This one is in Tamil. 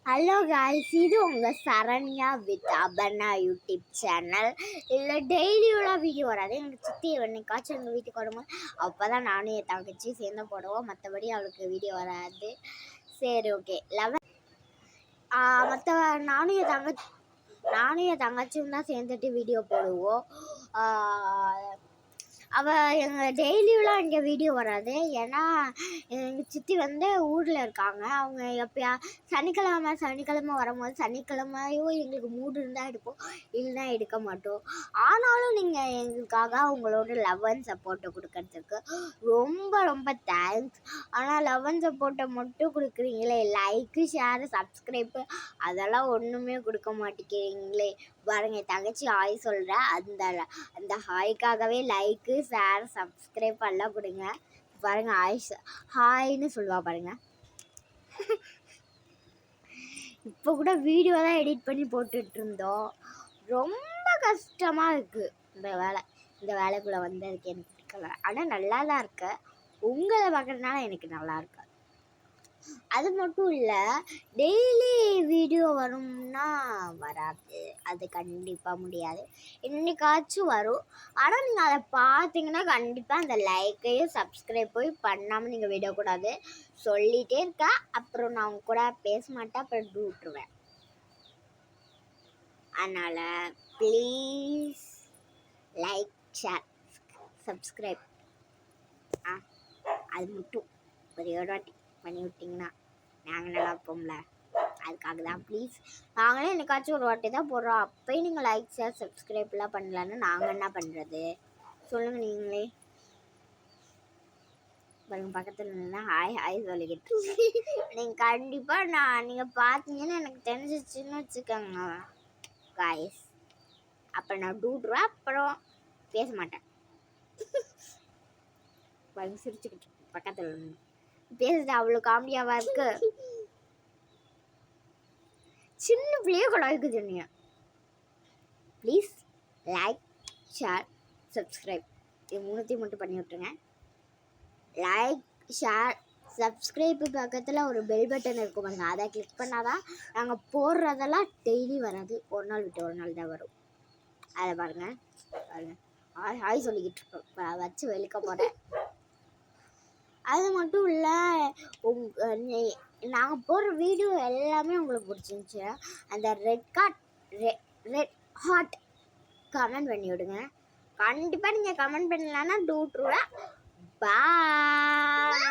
ஹலோ காய்ஸ், இது உங்கள் Saranya with Aparna YouTube channel. இதில் டெய்லியோட வீடியோ வராது. எங்கள் சித்தி என்னைக்காச்சும் எங்கள் வீட்டுக்கு வரும்போது அப்போ தான் நானும் என் தங்கச்சி சேர்ந்து போடுவோம். மற்றபடி அவளுக்கு வீடியோ வராது. சரி, ஓகே. மற்ற நானும் என் தங்கச்சியும் தான் சேர்ந்துட்டு வீடியோ போடுவோம். எங்கள் டெய்லியுலாம் இங்கே வீடியோ வராது. ஏன்னா எங்கள் சித்தி ஊரில் இருக்காங்க. அவங்க எப்பயா சனிக்கிழமை வரும்போது சனிக்கிழமையும் எங்களுக்கு மூடு இருந்தால் எடுப்போம், இல்லைன்னா எடுக்க மாட்டோம். ஆனாலும் நீங்கள் எங்களுக்காக உங்களோட லவ் அண்ட் சப்போர்ட்டை கொடுக்கறதுக்கு ரொம்ப ரொம்ப தேங்க்ஸ். ஆனால் லவ் அண்ட் சப்போர்ட்டை மட்டும் கொடுக்குறீங்களே, லைக்கு ஷேரு சப்ஸ்கிரைப்பு அதெல்லாம் ஒன்றுமே கொடுக்க மாட்டேங்கிறீங்களே. பாருங்க, என் தங்கச்சி ஹாய் சொல்கிறேன். அந்த ஹாய்க்காகவே லைக்கு ஷேர் சப்ஸ்கிரைப் எல்லாம் கொடுங்க. பாருங்க, ஹாய்ன்னு சொல்லுவா பாருங்க. இப்போ கூட வீடியோ தான் எடிட் பண்ணி போட்டுட்டு இருந்தோம். ரொம்ப கஷ்டமாக இருக்குது இந்த வேலைக்குள்ளே வந்ததுக்கு. எனக்கு பிடிக்கல, ஆனால் நல்லா தான் இருக்கு. உங்களை பார்க்குறதுனால எனக்கு நல்லா இருக்கு. அது மட்டும் இல்லை, டெய்லி வீடியோ வரும்னா வராது, அது கண்டிப்பாக முடியாது. என்னைக்காச்சும் வரும். ஆனால் நீங்கள் அதை பார்த்தீங்கன்னா கண்டிப்பாக அந்த லைக்கையும் சப்ஸ்கிரைப்பையும் பண்ணாமல் நீங்கள் விடக்கூடாது. சொல்லிகிட்டே இருக்கா, அப்புறம் நான் அவங்க கூட பேச மாட்டேன், அப்புறம் விட்டுருவேன். அதனால் ப்ளீஸ் லைக் ஷேர் சப்ஸ்கிரைப் அது மட்டும் ஒரே ஒரு வாட்டி பண்ணி விட்டிங்கன்னா நாங்கள் நல்லா இருப்போம்ல. அதுக்காக தான் ப்ளீஸ். நாங்களே என்னைக்காச்சும் ஒரு வாட்டி தான் போடுறோம், அப்போயும் நீங்கள் லைக் ஷேர் சப்ஸ்கிரைப்லாம் பண்ணலான்னு நாங்கள் என்ன பண்ணுறது சொல்லுங்கள் நீங்களே. பாருங்க, பக்கத்தில் நின்று ஹாய் சொல்லிக்கிட்டு நீங்கள் கண்டிப்பாக நீங்கள் பார்த்தீங்கன்னு எனக்கு தெரிஞ்சிச்சுன்னு வச்சுக்கோங்க காய்ஸ். அப்புறம் நான் டூட்ருவேன், அப்புறம் பேச மாட்டேன். பாருங்க, சிரிச்சுக்கிட்டு பக்கத்தில் பேசுறது அவ்வளோ காமெடியாவா இருக்கு. சின்ன பிள்ளைய கொடாய்க்கு சொன்னீங்க. ப்ளீஸ் லைக் ஷேர் சப்ஸ்கிரைப் இது மூணுத்தையும் மட்டும் பண்ணி விட்டுருங்க. லைக் ஷேர் சப்ஸ்கிரைப்பு பக்கத்தில் ஒரு பெல் பட்டன் இருக்கும் பாருங்க, அதை கிளிக் பண்ணாதான் நாங்கள் போடுறதெல்லாம் டெய்லி வராது, ஒரு நாள் விட்டு ஒரு நாள் தான் வரும். அதை பாருங்கள் ஹாய் சொல்லிக்கிட்டு இருக்கோம், வச்சு வெளுக்க போகிறேன். அது மட்டும் இல்லை, நாங்கள் போடுற வீடியோ எல்லாமே உங்களுக்கு பிடிச்சிருந்துச்சு, அந்த ரெட் ஹார்ட் கமெண்ட் பண்ணி விடுங்க. கண்டிப்பாக நீங்கள் கமெண்ட் பண்ணலன்னா டூட்ருவேன். பாய்.